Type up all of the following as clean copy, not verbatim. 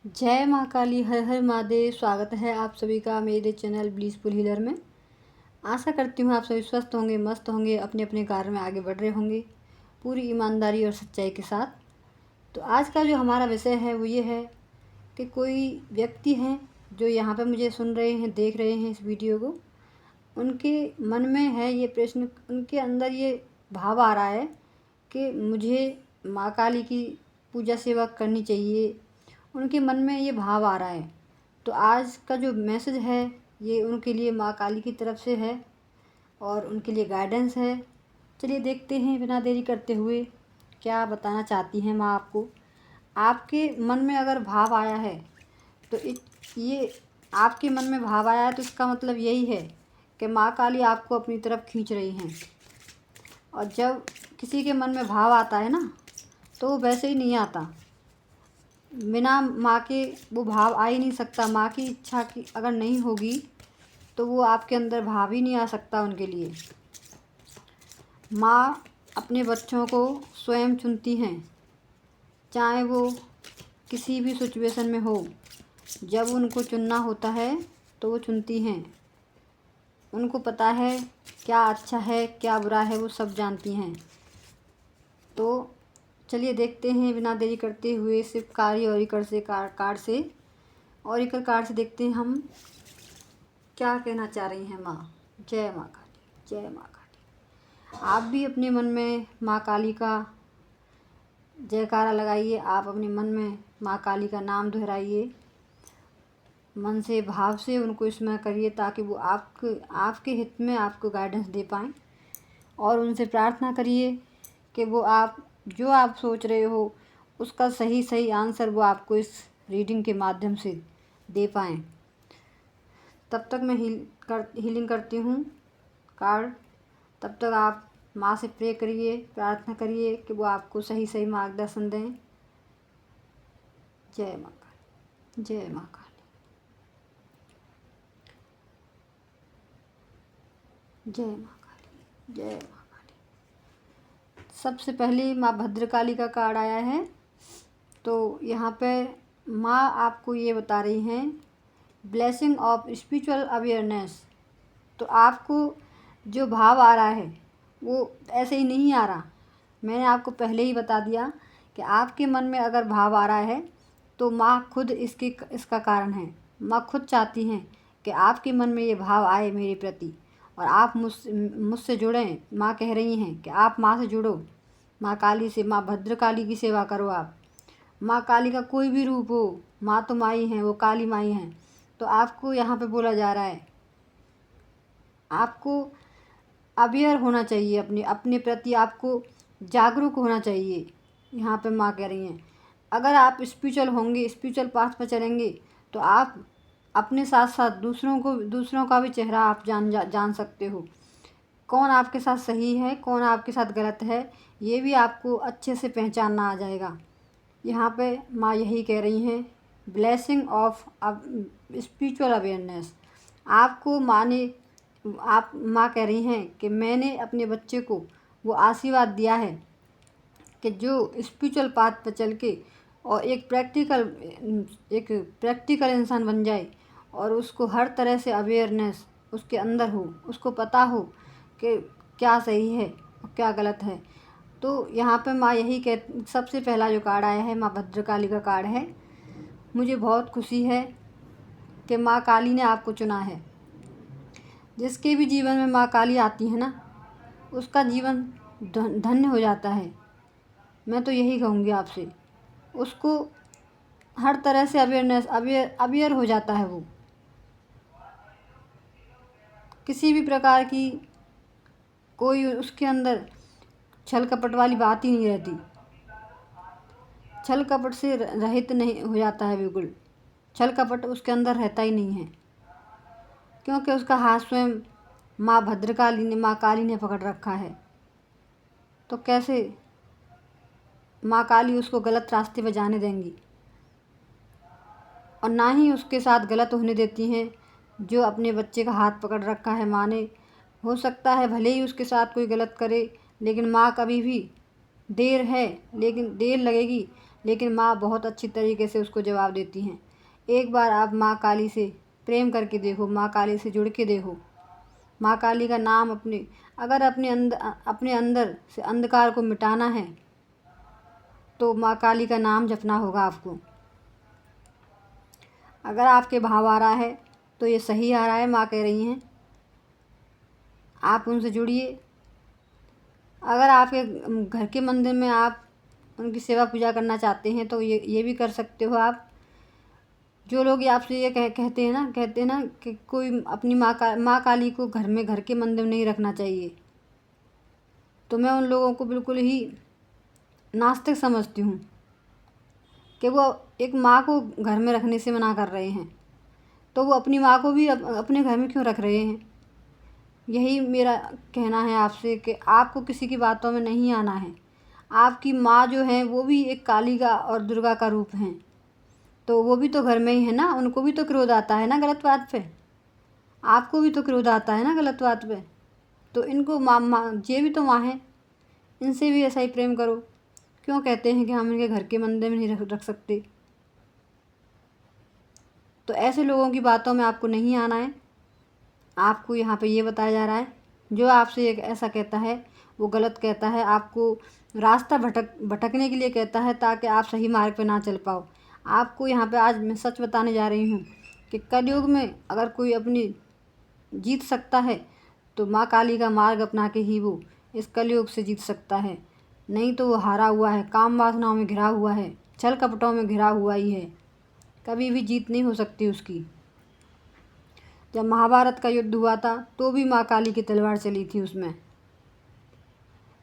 जय माँ काली, हर हर महादेव। स्वागत है आप सभी का मेरे चैनल ब्लिसफुल हीलर में। आशा करती हूँ आप सभी स्वस्थ होंगे, मस्त होंगे, अपने अपने कार्य में आगे बढ़ रहे होंगे पूरी ईमानदारी और सच्चाई के साथ। तो आज का जो हमारा विषय है वो ये है कि कोई व्यक्ति हैं जो यहाँ पे मुझे सुन रहे हैं, देख रहे हैं इस वीडियो को। उनके मन में है ये प्रश्न, उनके अंदर ये भाव आ रहा है कि मुझे माँ काली की पूजा सेवा करनी चाहिए। उनके मन में ये भाव आ रहा है। तो आज का जो मैसेज है ये उनके लिए माँ काली की तरफ से है और उनके लिए गाइडेंस है। चलिए देखते हैं बिना देरी करते हुए क्या बताना चाहती हैं माँ आपको। आपके मन में अगर भाव आया है तो ये आपके मन में भाव आया है तो इसका मतलब यही है कि माँ काली आपको अपनी तरफ खींच रही हैं। और जब किसी के मन में भाव आता है ना तो वो वैसे ही नहीं आता, बिना माँ के वो भाव आ ही नहीं सकता। माँ की इच्छा की अगर नहीं होगी तो वो आपके अंदर भाव ही नहीं आ सकता उनके लिए। माँ अपने बच्चों को स्वयं चुनती हैं, चाहे वो किसी भी सिचुएशन में हो। जब उनको चुनना होता है तो वो चुनती हैं। उनको पता है क्या अच्छा है क्या बुरा है, वो सब जानती हैं। तो चलिए देखते हैं बिना देरी करते हुए सिर्फ ऑरिकल कार्ड से देखते हैं हम क्या कहना चाह रही हैं माँ। जय माँ काली, जय माँ काली। आप भी अपने मन में माँ काली का जयकारा लगाइए। आप अपने मन में माँ काली का नाम दोहराइए, मन से भाव से उनको स्मरण करिए ताकि वो आपके हित में आपको गाइडेंस दे पाएँ। और उनसे प्रार्थना करिए कि वो जो आप सोच रहे हो उसका सही आंसर वो आपको इस रीडिंग के माध्यम से दे पाएँ। तब तक मैं हीलिंग करती हूँ कार्ड। तब तक आप माँ से प्रे करिए, प्रार्थना करिए कि वो आपको सही मार्गदर्शन दें। जय माँ काली, जय माँ काली, जय माँ काली, जय माँ काली। सबसे पहले माँ भद्रकाली का कार्ड आया है। तो यहाँ पे माँ आपको ये बता रही हैं ब्लेसिंग ऑफ स्पिरिचुअल अवेयरनेस। तो आपको जो भाव आ रहा है वो ऐसे ही नहीं आ रहा। मैंने आपको पहले ही बता दिया कि आपके मन में अगर भाव आ रहा है तो माँ खुद इसका कारण है। माँ खुद चाहती हैं कि आपके मन में ये भाव आए मेरे प्रति और आप मुझसे जुड़ें। माँ कह रही हैं कि आप माँ से जुड़ो, माँ काली से, माँ भद्रकाली की सेवा करो आप। माँ काली का कोई भी रूप हो, माँ तो माँ ही हैं, वो काली माँ ही हैं। तो आपको यहाँ पे बोला जा रहा है आपको अवेयर होना चाहिए, अपने प्रति आपको जागरूक होना चाहिए। यहाँ पे माँ कह रही हैं अगर आप स्पिरिचुअल होंगे, स्पिरिचुअल पाथ पर चलेंगे तो आप अपने साथ साथ दूसरों का भी चेहरा आप जान सकते हो। कौन आपके साथ सही है, कौन आपके साथ गलत है, ये भी आपको अच्छे से पहचानना आ जाएगा। यहाँ पे माँ यही कह रही हैं ब्लेसिंग ऑफ स्पिरिचुअल अवेयरनेस। आपको माँ कह रही हैं कि मैंने अपने बच्चे को वो आशीर्वाद दिया है कि जो स्पिरिचुअल पाथ पर चल के और एक प्रैक्टिकल इंसान बन जाए और उसको हर तरह से अवेयरनेस उसके अंदर हो, उसको पता हो कि क्या सही है और क्या गलत है। तो यहाँ पे माँ यही सबसे पहला जो कार्ड आया है माँ भद्रकाली का कार्ड है। मुझे बहुत खुशी है कि माँ काली ने आपको चुना है। जिसके भी जीवन में माँ काली आती है ना उसका जीवन धन्य हो जाता है। मैं तो यही कहूँगी आपसे, उसको हर तरह से अवेयर हो जाता है। वो किसी भी प्रकार की कोई उसके अंदर छल कपट वाली बात ही नहीं रहती। छल कपट से रहित नहीं हो जाता है, बिल्कुल छल कपट उसके अंदर रहता ही नहीं है, क्योंकि उसका हाथ स्वयं माँ काली ने पकड़ रखा है। तो कैसे माँ काली उसको गलत रास्ते पर जाने देंगी, और ना ही उसके साथ गलत होने देती हैं। जो अपने बच्चे का हाथ पकड़ रखा है माँ ने, हो सकता है भले ही उसके साथ कोई गलत करे, लेकिन माँ कभी भी देर लगेगी लेकिन माँ बहुत अच्छी तरीके से उसको जवाब देती हैं। एक बार आप माँ काली से प्रेम करके देखो, माँ काली से जुड़ के देखो। माँ काली का नाम अगर अपने अंदर से अंधकार को मिटाना है तो माँ काली का नाम जपना होगा आपको। अगर आपके भाव आ रहा है तो ये सही आ रहा है, माँ कह रही हैं, आप उनसे जुड़िए। अगर आपके घर के मंदिर में आप उनकी सेवा पूजा करना चाहते हैं तो ये भी कर सकते हो आप। जो लोग आपसे ये कहते हैं ना कि कोई अपनी माँ काली को घर के मंदिर में नहीं रखना चाहिए, तो मैं उन लोगों को बिल्कुल ही नास्तिक समझती हूँ कि वो एक माँ को घर में रखने से मना कर रहे हैं, तो वो अपनी माँ को भी अपने घर में क्यों रख रहे हैं। यही मेरा कहना है आपसे कि आपको किसी की बातों में नहीं आना है। आपकी माँ जो है वो भी एक काली का और दुर्गा का रूप हैं, तो वो भी तो घर में ही है ना, उनको भी तो क्रोध आता है ना गलत बात पे। आपको भी तो क्रोध आता है ना गलत बात पे। तो इनको ये भी तो माँ है, इनसे भी ऐसा ही प्रेम करो। क्यों कहते हैं कि हम इनके घर के मंदिर में नहीं रख सकते। तो ऐसे लोगों की बातों में आपको नहीं आना है। आपको यहाँ पे ये बताया जा रहा है, जो आपसे एक ऐसा कहता है वो गलत कहता है, आपको रास्ता भटकने के लिए कहता है ताकि आप सही मार्ग पे ना चल पाओ। आपको यहाँ पे आज मैं सच बताने जा रही हूँ कि कलयुग में अगर कोई अपनी जीत सकता है तो माँ काली का मार्ग अपना के ही वो इस कलयुग से जीत सकता है। नहीं तो वो हारा हुआ है, काम वासनाओं में घिरा हुआ है, छल कपटों में घिरा हुआ ही है, कभी भी जीत नहीं हो सकती उसकी। जब महाभारत का युद्ध हुआ था तो भी माँ काली की तलवार चली थी उसमें।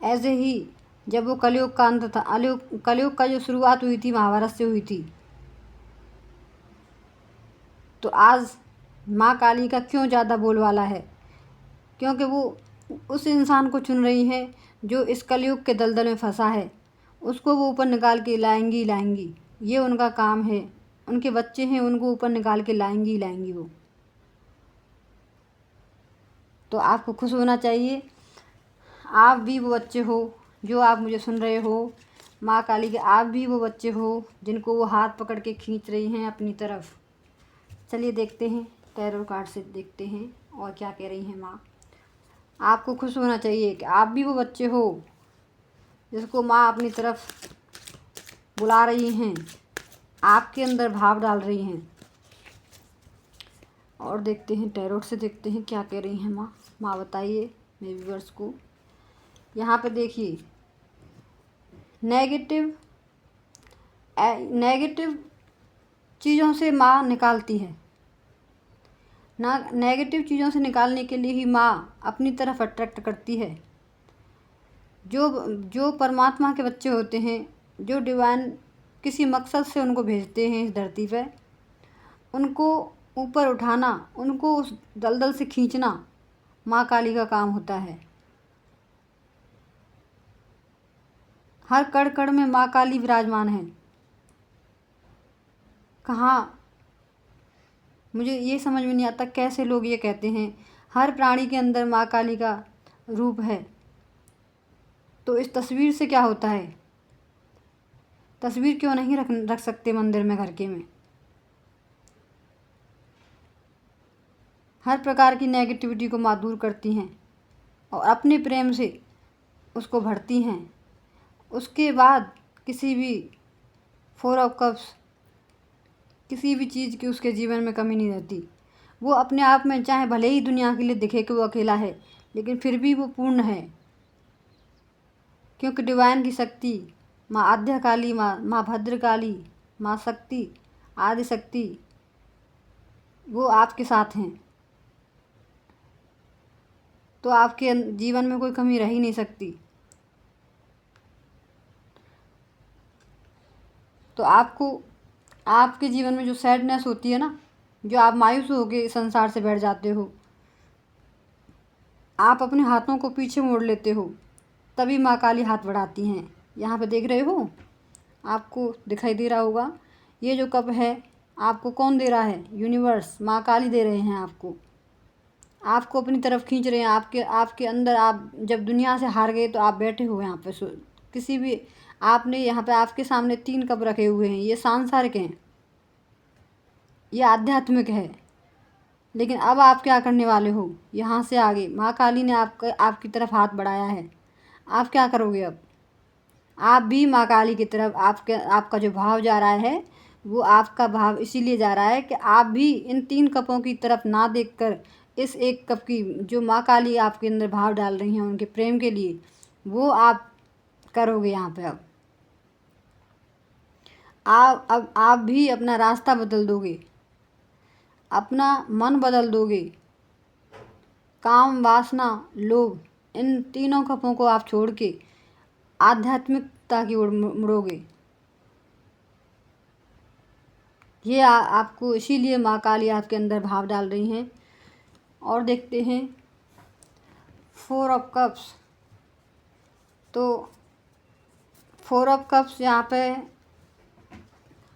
ऐसे ही जब वो कलयुग का अंत था, कलयुग का जो शुरुआत हुई थी महाभारत से हुई थी, तो आज माँ काली का क्यों ज़्यादा बोलबाला है, क्योंकि वो उस इंसान को चुन रही हैं जो इस कलयुग के दलदल में फंसा है। उसको वो ऊपर निकाल के लाएंगी ही लाएंगी, ये उनका काम है। उनके बच्चे हैं, उनको ऊपर निकाल के लाएंगी ही लाएंगी वो। तो आपको खुश होना चाहिए, आप भी वो बच्चे हो जो आप मुझे सुन रहे हो। माँ काली के आप भी वो बच्चे हो जिनको वो हाथ पकड़ के खींच रही हैं अपनी तरफ। चलिए देखते हैं, टैरो कार्ड से देखते हैं और क्या कह रही हैं माँ। आपको खुश होना चाहिए कि आप भी वो बच्चे हो जिसको माँ अपनी तरफ बुला रही हैं, आपके अंदर भाव डाल रही हैं। और देखते हैं टैरोट से देखते हैं क्या कह रही हैं माँ। माँ बताइए मेरे व्यूअर्स को। यहाँ पे देखिए, नेगेटिव चीज़ों से माँ निकालती है ना। नेगेटिव चीज़ों से निकालने के लिए ही माँ अपनी तरफ अट्रैक्ट करती है। जो परमात्मा के बच्चे होते हैं, जो डिवाइन किसी मकसद से उनको भेजते हैं इस धरती पे, उनको ऊपर उठाना, उनको उस दलदल से खींचना माँ काली का काम होता है। हर कण कण में माँ काली विराजमान है। कहाँ, मुझे ये समझ में नहीं आता कैसे लोग ये कहते हैं हर प्राणी के अंदर माँ काली का रूप है। तो इस तस्वीर से क्या होता है, तस्वीर क्यों नहीं रख सकते मंदिर में, घर के में। हर प्रकार की नेगेटिविटी को माँ दूर करती हैं और अपने प्रेम से उसको भरती हैं। उसके बाद किसी भी 4 ऑफ कप्स, किसी भी चीज़ की उसके जीवन में कमी नहीं रहती। वो अपने आप में चाहे भले ही दुनिया के लिए दिखे कि वो अकेला है, लेकिन फिर भी वो पूर्ण है, क्योंकि डिवाइन की शक्ति माँ आद्या काली, माँ भद्रकाली, माँ शक्ति, आदि शक्ति वो आपके साथ हैं। तो आपके जीवन में कोई कमी रह ही नहीं सकती। तो आपको आपके जीवन में जो सैडनेस होती है ना, जो आप मायूस होकर संसार से बैठ जाते हो, आप अपने हाथों को पीछे मोड़ लेते हो, तभी माँ काली हाथ बढ़ाती हैं। यहाँ पे देख रहे हो, आपको दिखाई दे रहा होगा, ये जो कप है आपको कौन दे रहा है, यूनिवर्स, माँ काली दे रहे हैं आपको। आपको अपनी तरफ खींच रहे हैं। आपके अंदर, आप जब दुनिया से हार गए तो आप बैठे हुए यहाँ पे किसी भी आपने यहाँ पे आपके सामने 3 कप रखे हुए हैं, ये सांसारिक हैं, ये आध्यात्मिक है। लेकिन अब आप क्या करने वाले हो? यहाँ से आगे माँ काली ने आपकी तरफ हाथ बढ़ाया है। आप क्या करोगे अब? आप भी माँ काली की तरफ आपका जो भाव जा रहा है, वो आपका भाव इसीलिए जा रहा है कि आप भी इन 3 कपों की तरफ ना देखकर इस एक कप की जो माँ काली आपके अंदर भाव डाल रही हैं उनके प्रेम के लिए, वो आप करोगे यहाँ पे अब। अब आप भी अपना रास्ता बदल दोगे, अपना मन बदल दोगे। काम, वासना, लोभ, इन तीनों कपों को आप छोड़ के आध्यात्मिकता की ओर मुड़ोगे। ये आपको इसीलिए माँ काली आपके अंदर भाव डाल रही हैं। और देखते हैं 4 ऑफ कप्स। तो 4 ऑफ कप्स यहाँ पे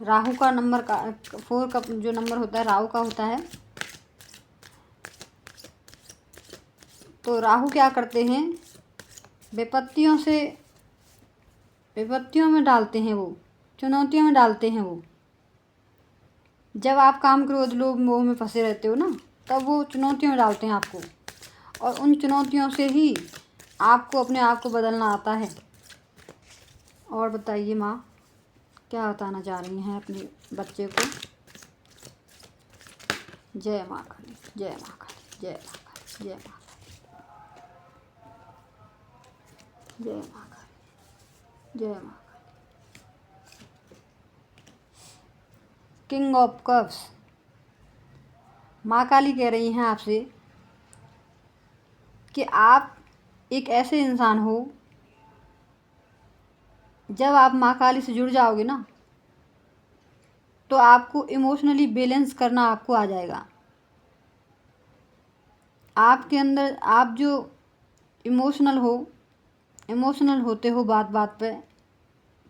राहु का नंबर का 4 कप जो नंबर होता है राहु का होता है। तो राहु क्या करते हैं? विपत्तियों में डालते हैं, वो चुनौतियों में डालते हैं। वो जब आप काम क्रोध लोभ मोह में फंसे रहते हो ना, तब वो चुनौतियों में डालते हैं आपको, और उन चुनौतियों से ही आपको अपने आप को बदलना आता है। और बताइए माँ क्या बताना चाह रही हैं अपने बच्चे को? जय माँ काली, जय माँ काली, जय माँ काली, जय माँ काली, जय माँ काली, जय माँ काली। King of cups. माँ काली कह रही हैं आपसे कि आप एक ऐसे इंसान हो, जब आप माँ काली से जुड़ जाओगे ना, तो आपको इमोशनली बैलेंस करना आपको आ जाएगा। आपके अंदर आप जो इमोशनल होते हो बात बात पे,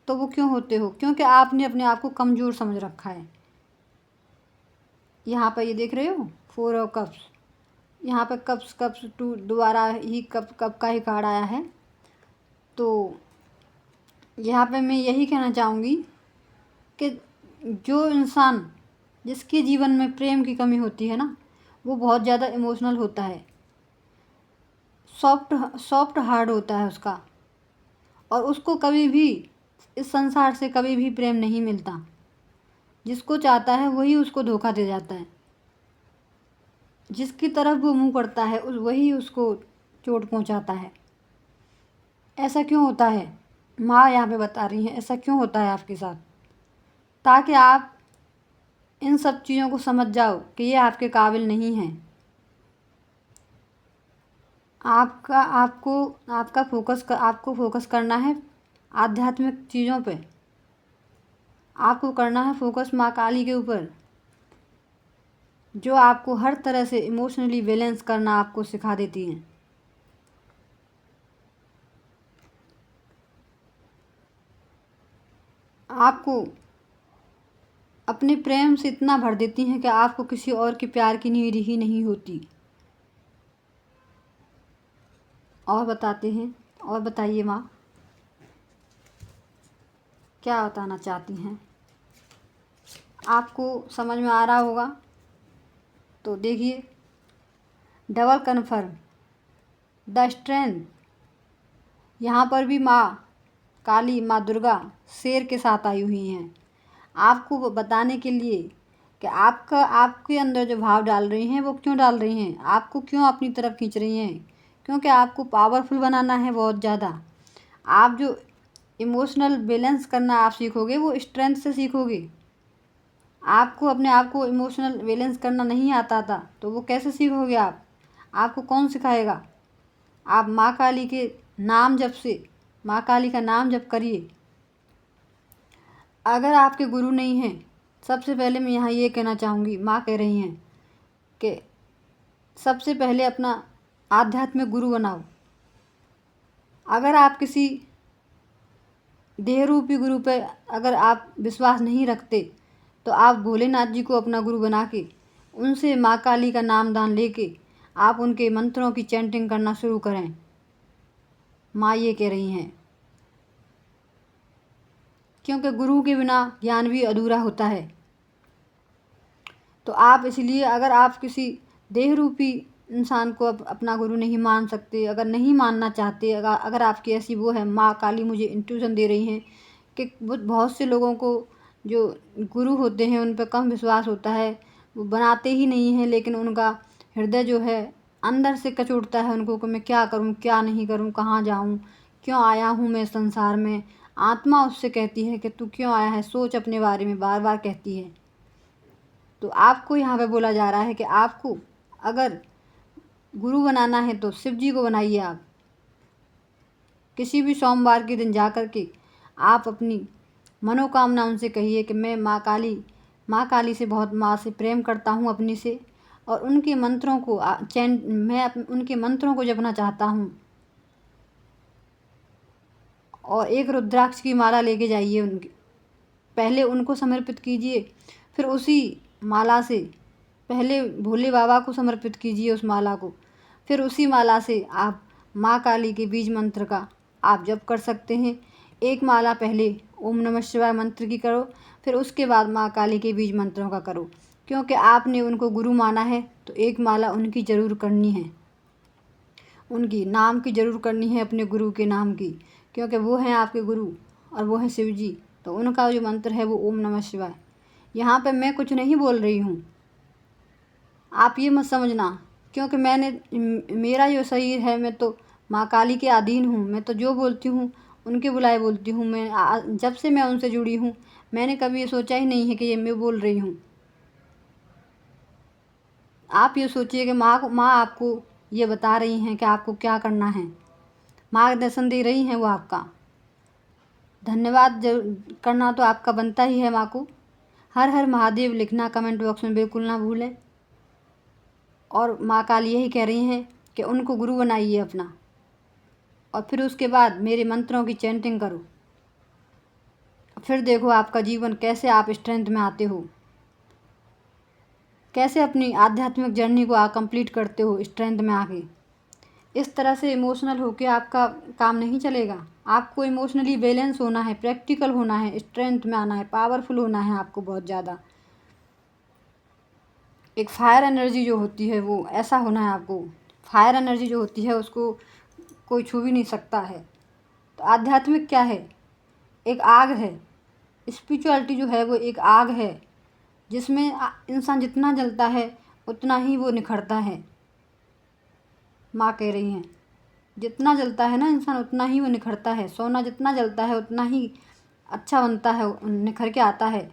तो वो क्यों होते हो? क्योंकि आपने अपने आप को कमज़ोर समझ रखा है। यहाँ पर ये देख रहे हो 4 ऑफ कप्स, यहाँ पे कप्स 2 दोबारा ही कप का ही कार्ड आया है। तो यहाँ पे मैं यही कहना चाहूँगी कि जो इंसान जिसके जीवन में प्रेम की कमी होती है ना, वो बहुत ज़्यादा इमोशनल होता है, सॉफ्ट हार्ट होता है उसका, और उसको कभी भी इस संसार से कभी भी प्रेम नहीं मिलता। जिसको चाहता है वही उसको धोखा दे जाता है, जिसकी तरफ वो मुंह करता है वही उसको चोट पहुंचाता है। ऐसा क्यों होता है? माँ यहाँ पे बता रही हैं ऐसा क्यों होता है आपके साथ, ताकि आप इन सब चीज़ों को समझ जाओ कि ये आपके काबिल नहीं हैं। आपको फोकस करना है आध्यात्मिक चीज़ों पे। आपको करना है फोकस माँ काली के ऊपर, जो आपको हर तरह से इमोशनली बैलेंस करना आपको सिखा देती हैं। आपको अपने प्रेम से इतना भर देती हैं कि आपको किसी और के प्यार की नीड ही नहीं होती। और बताइए माँ क्या बताना चाहती हैं? आपको समझ में आ रहा होगा। तो देखिए डबल कन्फर्म, द स्ट्रेंथ। यहाँ पर भी माँ काली, माँ दुर्गा शेर के साथ आई हुई हैं, आपको बताने के लिए कि आपके अंदर जो भाव डाल रही हैं वो क्यों डाल रही हैं, आपको क्यों अपनी तरफ खींच रही हैं। क्योंकि आपको पावरफुल बनाना है बहुत ज़्यादा। आप जो इमोशनल बैलेंस करना आप सीखोगे वो स्ट्रेंथ से सीखोगे। आपको अपने आप को इमोशनल बैलेंस करना नहीं आता था, तो वो कैसे सीखोगे आप? आपको कौन सिखाएगा? आप माँ काली का नाम जप करिए। अगर आपके गुरु नहीं हैं, सबसे पहले मैं यहाँ ये कहना चाहूँगी, माँ कह रही हैं कि सबसे पहले अपना आध्यात्मिक गुरु बनाओ। अगर आप किसी देह रूपी गुरु पे अगर आप विश्वास नहीं रखते, तो आप भोलेनाथ जी को अपना गुरु बना के उनसे माँ काली का नाम दान लेके आप उनके मंत्रों की चैंटिंग करना शुरू करें। माँ ये कह रही हैं। क्योंकि गुरु के बिना ज्ञान भी अधूरा होता है। तो आप इसलिए अगर आप किसी देह रूपी इंसान को अपना गुरु नहीं मान सकते, अगर नहीं मानना चाहते, अगर आपकी ऐसी वो है, माँ काली मुझे इंट्यूशन दे रही हैं कि बहुत से लोगों को जो गुरु होते हैं उन पर कम विश्वास होता है, वो बनाते ही नहीं हैं, लेकिन उनका हृदय जो है अंदर से कचोटता है उनको कि मैं क्या करूं, क्या नहीं करूं, कहाँ जाऊं, क्यों आया हूं मैं संसार में। आत्मा उससे कहती है कि तू क्यों आया है, सोच अपने बारे में, बार बार कहती है। तो आपको यहाँ पे बोला जा रहा है कि आपको अगर गुरु बनाना है तो शिव जी को बनाइए। आप किसी भी सोमवार के दिन जा कर के आप अपनी मनोकामना उनसे कहिए कि मैं माँ काली से बहुत, माँ से प्रेम करता हूँ अपनी से, और उनके मंत्रों को उनके मंत्रों को जपना चाहता हूँ। और एक रुद्राक्ष की माला लेके जाइए, उनके पहले उनको समर्पित कीजिए, फिर उसी माला से पहले भोले बाबा को समर्पित कीजिए उस माला को, फिर उसी माला से आप माँ काली के बीज मंत्र का आप जप कर सकते हैं। एक माला पहले ओम नमः शिवाय मंत्र की करो, फिर उसके बाद माँ काली के बीज मंत्रों का करो, क्योंकि आपने उनको गुरु माना है तो एक माला उनकी ज़रूर करनी है, उनकी नाम की ज़रूर करनी है, अपने गुरु के नाम की, क्योंकि वो हैं आपके गुरु और वो हैं शिव जी। तो उनका जो मंत्र है वो ओम नमः शिवाय। यहाँ पे मैं कुछ नहीं बोल रही हूँ, आप ये मत समझना, क्योंकि मेरा जो शरीर है, मैं तो माँ काली के अधीन हूँ, मैं तो जो बोलती हूँ उनके बुलाए बोलती हूँ। जब से मैं उनसे जुड़ी हूँ मैंने कभी ये सोचा ही नहीं है कि ये मैं बोल रही हूँ। आप ये सोचिए कि माँ आपको ये बता रही हैं कि आपको क्या करना है, मार्गदर्शन दे रही हैं वो आपका। धन्यवाद करना तो आपका बनता ही है माँ को। हर हर महादेव लिखना कमेंट बॉक्स में बिल्कुल ना भूलें। और माँ काली यही कह रही हैं कि उनको गुरु बनाइए अपना, और फिर उसके बाद मेरे मंत्रों की चैंटिंग करो, फिर देखो आपका जीवन कैसे आप स्ट्रेंथ में आते हो, कैसे अपनी आध्यात्मिक जर्नी को आप कंप्लीट करते हो स्ट्रेंथ में आके। इस तरह से इमोशनल होके आपका काम नहीं चलेगा। आपको इमोशनली बैलेंस होना है, प्रैक्टिकल होना है, स्ट्रेंथ में आना है, पावरफुल होना है आपको बहुत ज़्यादा। एक फायर एनर्जी जो होती है वो ऐसा होना है आपको। फायर एनर्जी जो होती है उसको कोई छू भी नहीं सकता है। तो आध्यात्मिक क्या है? एक आग है। स्पिरिचुअलिटी जो है वो एक आग है, जिसमें इंसान जितना जलता है उतना ही वो निखरता है। माँ कह रही हैं जितना जलता है ना इंसान उतना ही वो निखरता है। सोना जितना जलता है उतना ही अच्छा बनता है, निखर के आता है।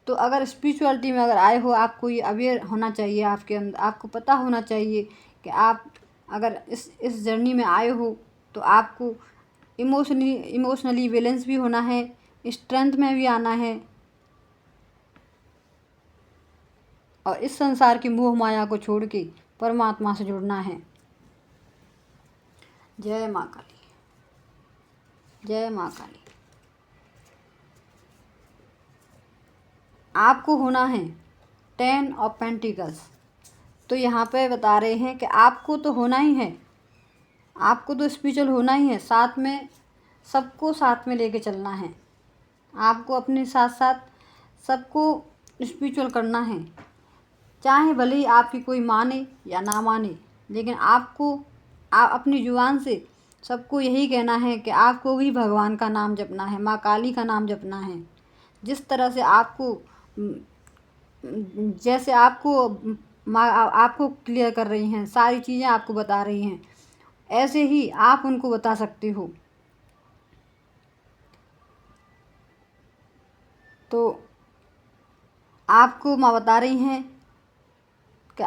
तो अगर स्पिरिचुअलिटी में अगर आए हो, आपको ये अवेयर होना चाहिए, आपके अंदर आपको पता होना चाहिए कि आप अगर इस जर्नी में आए हो तो आपको इमोशनली बैलेंस भी होना है, स्ट्रेंथ में भी आना है, और इस संसार की मोह माया को छोड़ के परमात्मा से जुड़ना है। जय माँ काली, जय माँ काली। आपको होना है 10 ऑफ पेंटिकल्स। तो यहाँ पे बता रहे हैं कि आपको तो होना ही है, आपको तो स्पिरिचुअल होना ही है, साथ में सबको साथ में लेके चलना है। आपको अपने साथ साथ सबको स्पिरिचुअल करना है, चाहे भले ही आपकी कोई माने या ना माने, लेकिन आपको अपनी जुबान से सबको यही कहना है कि आपको भी भगवान का नाम जपना है, माँ काली का नाम जपना है। जिस तरह से जैसे आपको माँ आपको क्लियर कर रही हैं, सारी चीज़ें आपको बता रही हैं, ऐसे ही आप उनको बता सकते हो। तो आपको माँ बता रही हैं कि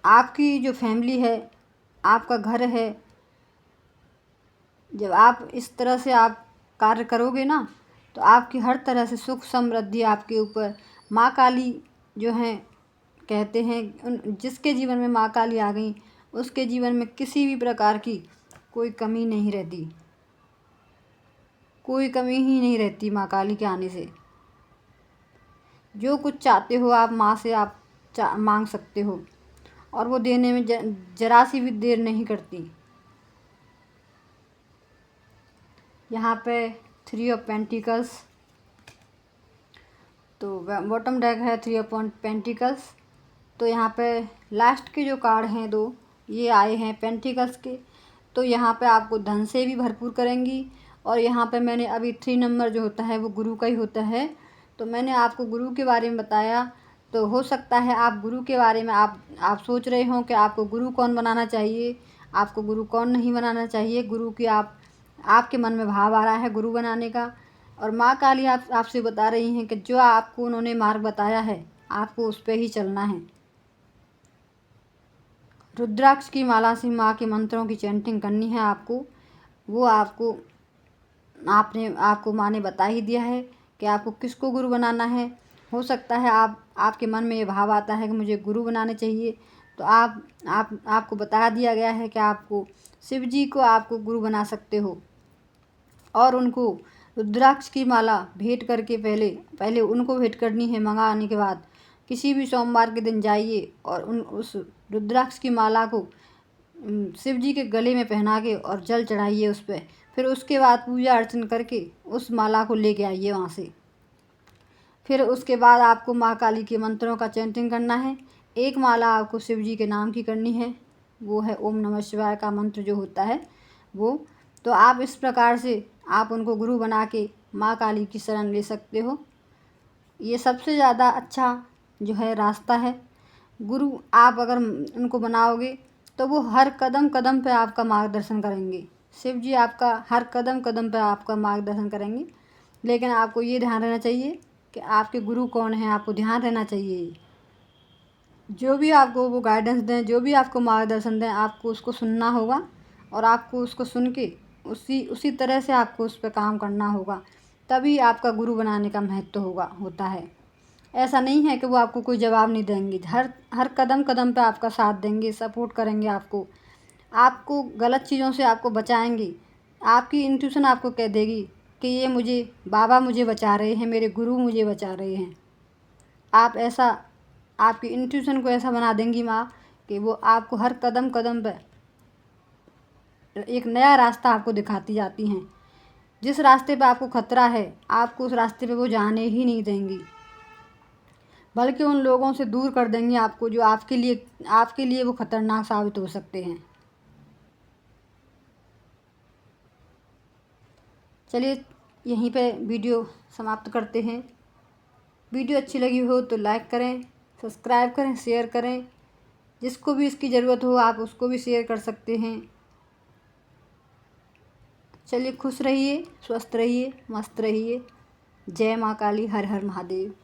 आपकी जो फैमिली है, आपका घर है, जब आप इस तरह से आप कार्य करोगे ना तो आपकी हर तरह से सुख समृद्धि आपके ऊपर। माँ काली जो हैं कहते हैं जिसके जीवन में माँ काली आ गई उसके जीवन में किसी भी प्रकार की कोई कमी नहीं रहती, कोई कमी ही नहीं रहती माँ काली के आने से। जो कुछ चाहते हो आप माँ से आप मांग सकते हो, और वो देने में जरा सी भी देर नहीं करती। यहाँ पे 3 ऑफ पेंटिकल्स, तो बॉटम डेक है 3 ऑफ पेंटिकल्स। तो यहाँ पे लास्ट के जो कार्ड हैं 2 ये आए हैं पेंटिकल्स के। तो यहाँ पे आपको धन से भी भरपूर करेंगी। और यहाँ पे मैंने अभी 3 नंबर जो होता है वो गुरु का ही होता है। तो मैंने आपको गुरु के बारे में बताया। तो हो सकता है आप गुरु के बारे में आप सोच रहे हो कि आपको गुरु कौन बनाना चाहिए, आपको गुरु कौन नहीं बनाना चाहिए। गुरु की आपके मन में भाव आ रहा है गुरु बनाने का। और माँ काली आपसे बता रही हैं कि जो आपको उन्होंने मार्ग बताया है आपको उस पर ही चलना है। रुद्राक्ष की माला से माँ के मंत्रों की चैंटिंग करनी है आपको। वो आपको माँ ने बता ही दिया है कि आपको किसको गुरु बनाना है। हो सकता है आपके मन में ये भाव आता है कि मुझे गुरु बनाने चाहिए। तो आपको बता दिया गया है कि आपको शिव जी को आपको गुरु बना सकते हो। और उनको रुद्राक्ष की माला भेंट करके पहले उनको भेंट करनी है। मंगाने के बाद किसी भी सोमवार के दिन जाइए और उस रुद्राक्ष की माला को शिव जी के गले में पहना के और जल चढ़ाइए उस पर। फिर उसके बाद पूजा अर्चन करके उस माला को लेके आइए वहाँ से। फिर उसके बाद आपको माँ काली के मंत्रों का चैंटिंग करना है। एक माला आपको शिव जी के नाम की करनी है, वो है ओम नमः शिवाय का मंत्र जो होता है वो। तो आप इस प्रकार से आप उनको गुरु बना के माँ काली की शरण ले सकते हो। ये सबसे ज़्यादा अच्छा जो है रास्ता है। गुरु आप अगर उनको बनाओगे तो वो हर कदम कदम पे आपका मार्गदर्शन करेंगे। शिव जी आपका हर कदम कदम पे आपका मार्गदर्शन करेंगे। लेकिन आपको ये ध्यान रहना चाहिए कि आपके गुरु कौन हैं, आपको ध्यान रहना चाहिए। जो भी आपको वो गाइडेंस दें, जो भी आपको मार्गदर्शन दें, आपको उसको सुनना होगा। और आपको उसको सुन के उसी तरह से आपको उस पर काम करना होगा। तभी आपका गुरु बनाने का महत्व होता है। ऐसा नहीं है कि वो आपको कोई जवाब नहीं देंगे, हर कदम कदम पे आपका साथ देंगे, सपोर्ट करेंगे आपको गलत चीज़ों से आपको बचाएंगे। आपकी इंट्यूशन आपको कह देगी कि ये बाबा मुझे बचा रहे हैं, मेरे गुरु मुझे बचा रहे हैं। आपकी इंट्यूशन को ऐसा बना देंगी माँ कि वो आपको हर कदम कदम पे एक नया रास्ता आपको दिखाती जाती हैं। जिस रास्ते पे आपको खतरा है आपको उस रास्ते पे वो जाने ही नहीं देंगी, बल्कि उन लोगों से दूर कर देंगे आपको जो आपके लिए वो खतरनाक साबित हो सकते हैं। चलिए यहीं पे वीडियो समाप्त करते हैं। वीडियो अच्छी लगी हो तो लाइक करें, सब्सक्राइब करें, शेयर करें। जिसको भी इसकी ज़रूरत हो आप उसको भी शेयर कर सकते हैं। चलिए खुश रहिए, स्वस्थ रहिए, मस्त रहिए। जय माँ काली, हर हर महादेव।